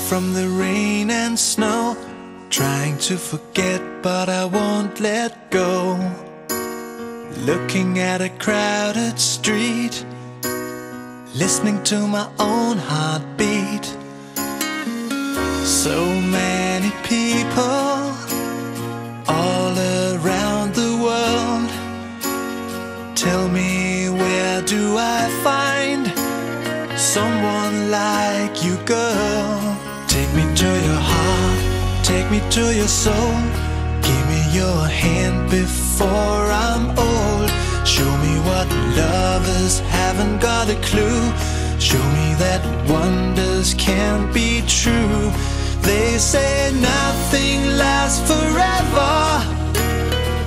from the rain and snow, trying to forget but I won't let go. Looking at a crowded street, listening to my own heartbeat. So many people all around the world. Tell me, where do I find someone like you, girl? Take me to your heart, take me to your soul. Give me your hand before I'm old. Show me what lovers haven't got a clue. Show me that wonders can't be true. They say nothing lasts forever.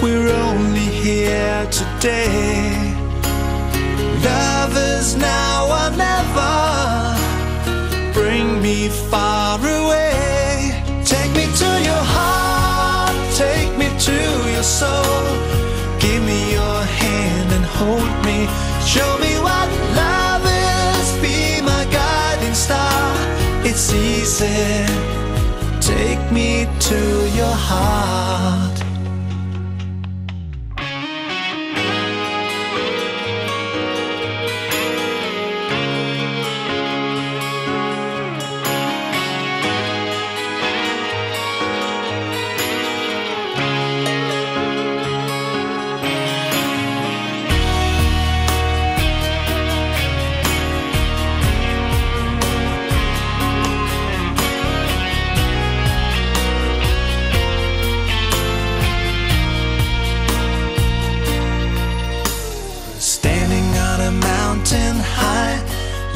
We're only here today. Lovers now or never. Bring me far away. Take me to your heart, take me to your soul. Give me your hand and hold me. Show me what love is, be my guiding star. It's easy, take me to your heart. Mountain high,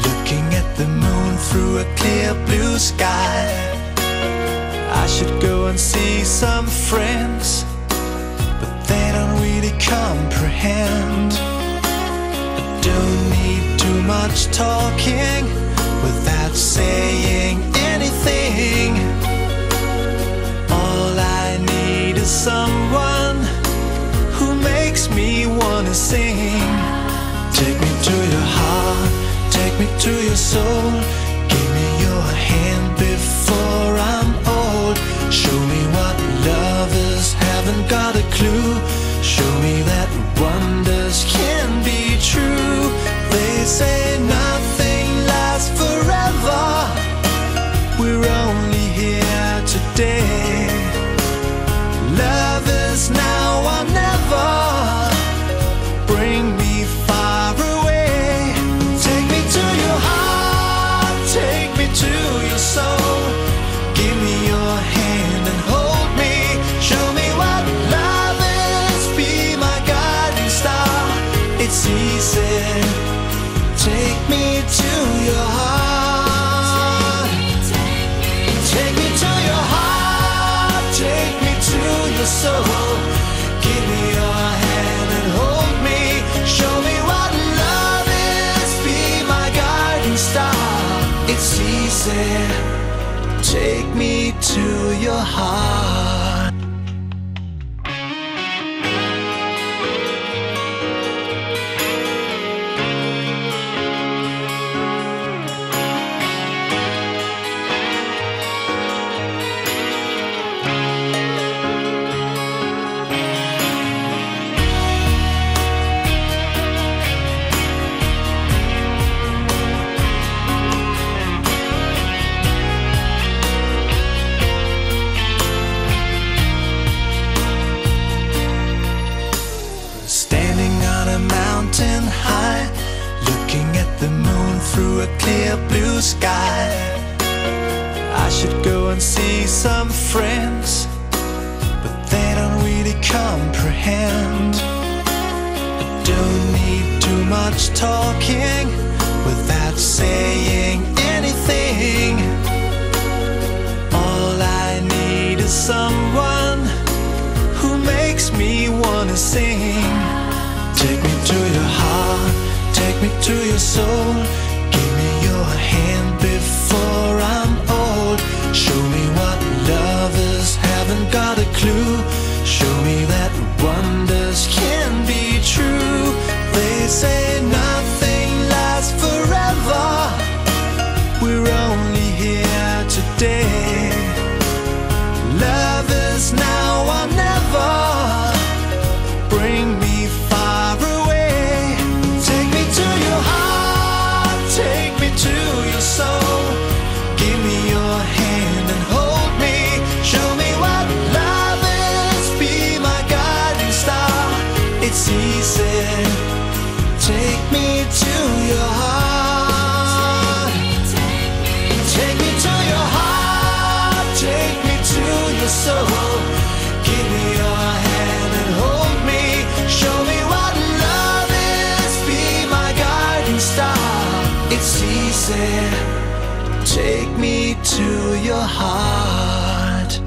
looking at the moon through a clear blue sky. I should go and see some friends, but they don't really comprehend. I don't need too much talking without saying anything. All I need is someone who makes me wanna sing. Take me to your heart, take me to your soul. Give me your hand before I'm old. Show me what lovers haven't got a clue. Show me that wonders can be true. They say nothing lasts forever. We're only here today. Lovers now or never. Bring me far away. Take me to your heart, take me to your soul. Give me your hand and hold me. Show me what love is, be my guiding star. It's easy, take me to your heart. Take me to your heart, take me to your soul. Give me your hand and hold me. Show me what love is, be my guiding star. It's easy, take me to your heart. Mountain high, looking at the moon through a clear blue sky. I should go and see some friends, but they don't really comprehend. I don't need too much talking without saying anything. All I need is someone who makes me wanna sing. Take me to your heart, take me to your soul. Give me your hand before I'm old. Show me what lovers haven't got a clue. Show me that wonders can be true. They say nothing lasts forever. We're only here today. easy. Take me to your heart.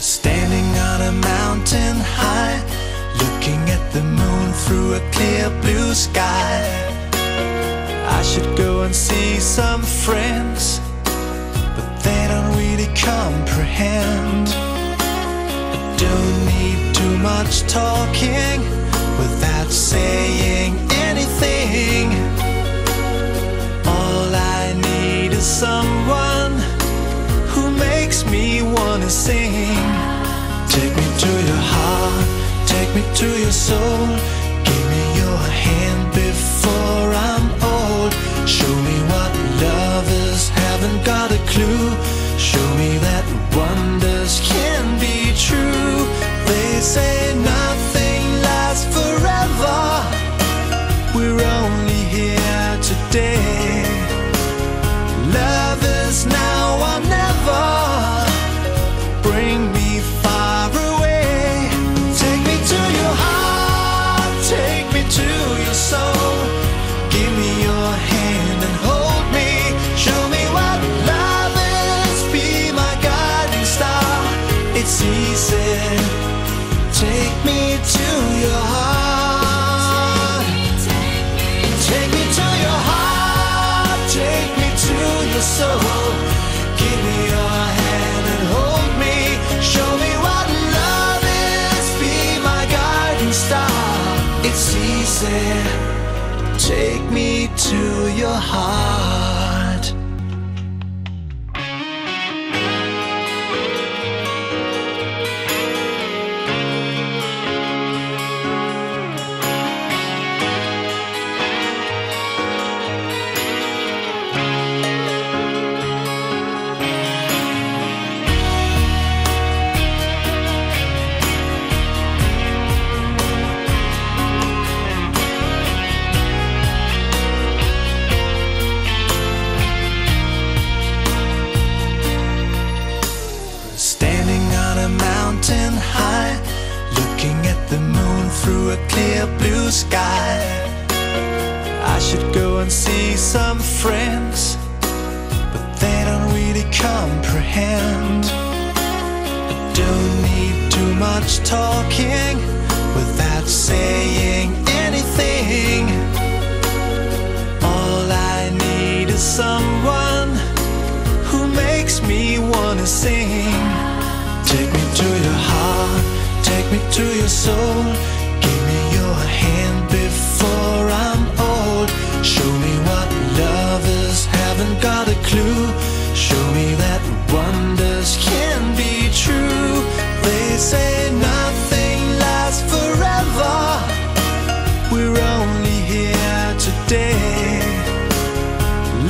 Standing on a mountain high, looking at the moon through a clear blue sky. I should go and see some friends, but they don't really comprehend. I don't need too much talking without saying anything. All I need is someone who makes me wanna sing. Take me to your heart, take me to your soul. Give me your hand before I'm old. Show me what love is, haven't got a clue. Show me that wonders can be true. They say nothing lasts forever. We're only here today. Love is now or never. Bring me far away. Take me to your heart, take me to your soul. Give me your hand and hold me. Show me what love is, be my guiding star. It's easy. Take me to your heart. Take me to your heart, take me to your soul. Give me your hand and hold me. Show me what love is, be my guiding star. It's easy. Take me to your heart. Standing on a mountain high, looking at the moon through a clear blue sky. I should go and see some friends, but they don't really comprehend. I don't need too much talking without saying anything. All I need is someone who makes me wanna sing. Take me to your heart, take me to your soul. Give me your hand before I'm old. Show me what love is, haven't got a clue. Show me that wonders can be true. They say nothing lasts forever. We're only here today.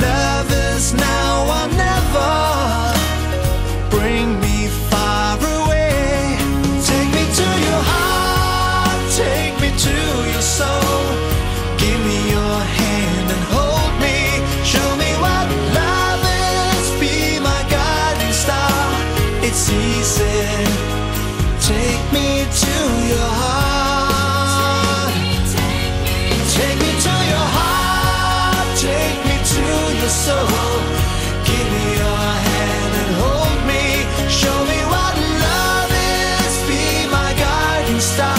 Love is now or never. Bring me far away. Take me to your heart, take me to your soul. Give me your hand and hold me. Show me what love is, be my guiding star. It's easy. Take me to your heart. Take me to your heart, take me to your soul. Give me your hand and hold me. Show me what love is, be my guiding star.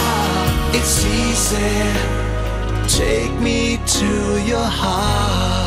It's easy. Take me to your heart.